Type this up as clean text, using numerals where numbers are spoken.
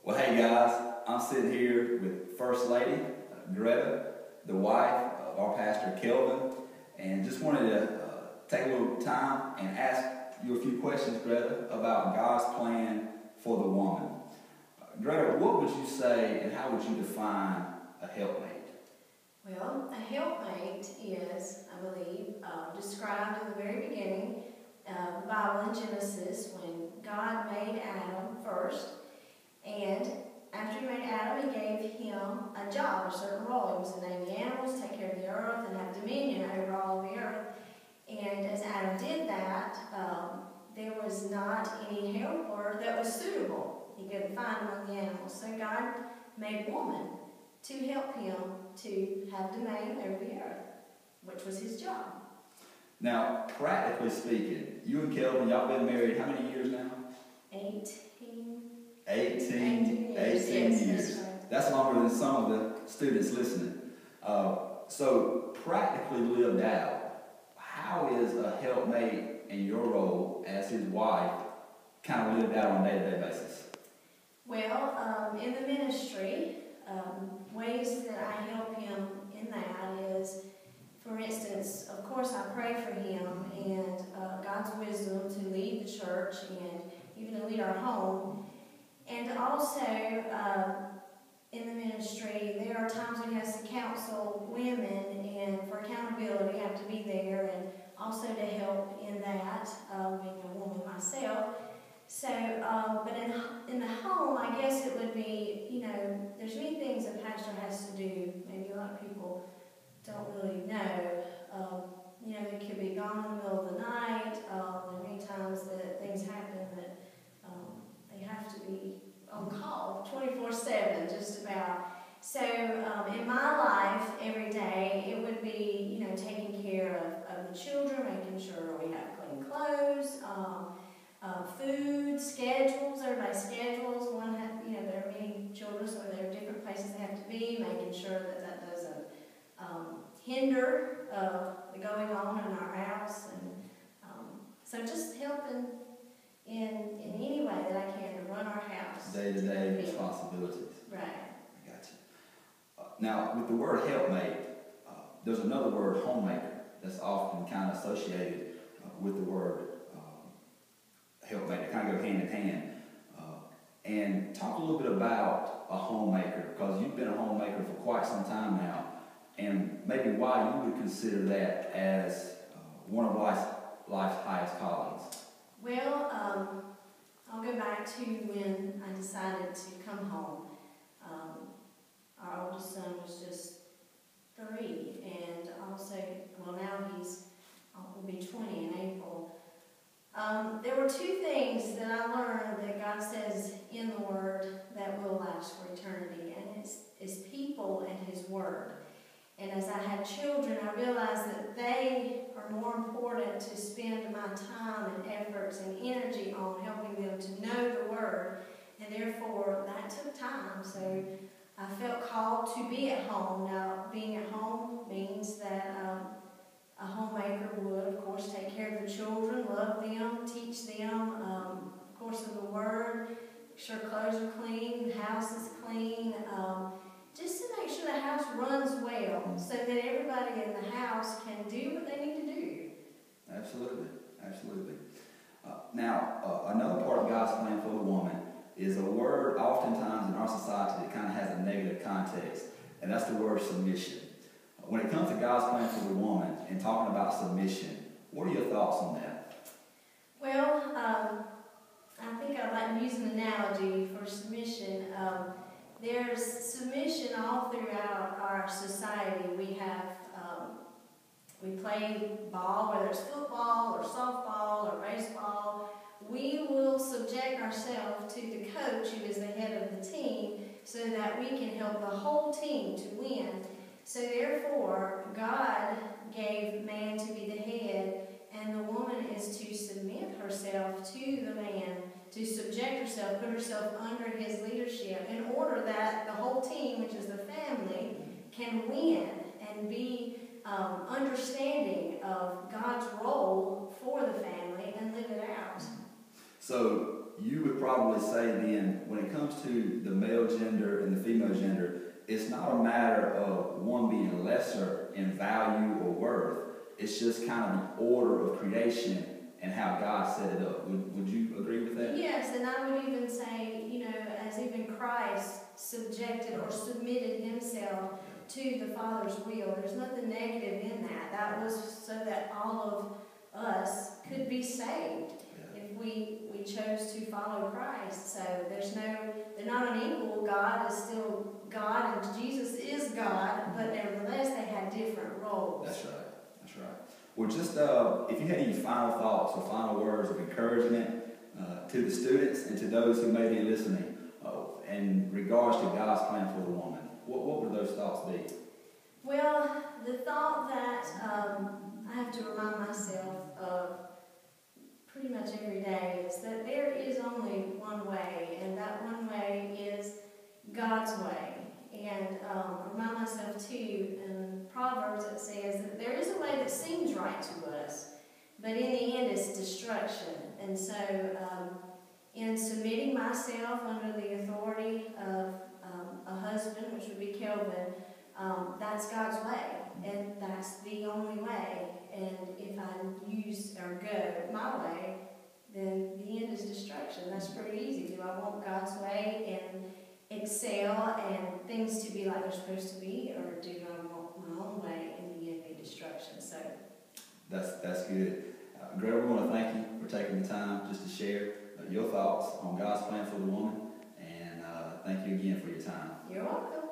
Well, hey guys, I'm sitting here with First Lady Greta, the wife of our pastor Kelvin, and just wanted to take a little time and ask you a few questions, Greta, about God's plan for the woman. Greta, what would you say and how would you define a helpmate? Well, a helpmate is, I believe, described in the very beginning of the Bible in Genesis when God made Adam first. And after he made Adam, he gave him a job, a certain role. He was to name the animals, take care of the earth, and have dominion over all of the earth. And as Adam did that, there was not any helper that was suitable. He couldn't find among the animals. So God made woman to help him to have domain over the earth, which was his job. Now, practically speaking, you and Kelvin, y'all been married how many years now? 18 years. Right. That's longer than some of the students listening. So practically lived out, how is a helpmate in your role as his wife kind of lived out on a day-to-day basis? Well, in the ministry, ways that I help him in that is, for instance, of course I pray for him and God's wisdom to lead the church and even to lead our home. And also, in the ministry, there are times when he has to counsel women, and for accountability, I have to be there, and also to help in that, being a woman myself. So, but in the home, I guess it would be, there's many things a pastor has to do. Maybe a lot of people don't really know. They could be gone in the middle of the night. There are many times that things happen that they have to be on call 24/7, just about. So in my life, every day, it would be, taking care of the children, making sure we have clean clothes, food, schedules, everybody's schedules. There are many children, so there are different places they have to be, making sure that doesn't hinder the going on in our house. And so just helping in any way that I can to run our house. Day-to-day responsibilities. Right. I got you. Now, with the word helpmate, there's another word, homemaker, that's often kind of associated with the word helpmate. They kind of go hand in hand. And talk a little bit about a homemaker, because you've been a homemaker for quite some time now, and maybe why you would consider that as one of life's highest callings. Well, I'll go back to when I decided to come home. Our oldest son was just 3, and also, now will be 20 in April. There were 2 things that I learned that God says in the Word that will last for eternity, and it's people and His Word. And as I had children, I realized that they are more important to spend my time and efforts and energy on helping them to know the Word, and therefore that took time. So I felt called to be at home. Now, being at home means that a homemaker would, of course, take care of the children, love them, teach them, of course, of the Word, make sure clothes are clean, the house is clean, just to make sure the house runs well, so that everybody in the house can do what they need to do. Absolutely, absolutely. Now, another part of God's plan for the woman is a word oftentimes in our society that kind of has a negative context, and that's the word submission. When it comes to God's plan for the woman and talking about submission, what are your thoughts on that? Well, I think I'd like to use an analogy for submission. There's submission all throughout our society. We play ball, whether it's football or softball or baseball. We will subject ourselves to the coach, who is the head of the team, so that we can help the whole team to win. So therefore, God gave man to be the head, and the woman is to submit herself to the man, to subject herself, put herself under his leadership, in order that the whole team, which is the family, can win and be understanding of God's role for the family and live it out. So you would probably say then, when it comes to the male gender and the female gender, it's not a matter of one being lesser in value or worth. It's just kind of the order of creation and how God set it up. Would you agree with that? Yes, and I would even say, as even Christ subjected or submitted himself to the Father's will. There's nothing negative in that. That was so that all of us could be saved if we chose to follow Christ. So they're not unequal. God is still God and Jesus is God, but nevertheless they had different roles. That's right. That's right. Well, just if you had any final thoughts or final words of encouragement to the students and to those who may be listening in regards to God's plan for the woman, what would those thoughts be? Well, the thought that I have to remind myself of pretty much every day is that there is only one way, and that one way is God's way. And remind myself too, in Proverbs it says that there is a way that seems right to us, but in the end it's destruction. And so in submitting myself under the authority of a husband, which would be Kelvin, that's God's way, and that's the only way. And if I use or go my way, then the end is destruction. That's pretty easy. Do I want God's way and excel and things to be like they're supposed to be, or do I want my own way and the end be destruction? So that's good. Greta, we want to thank you for taking the time just to share your thoughts on God's plan for the woman, and thank you again for your time. You're welcome.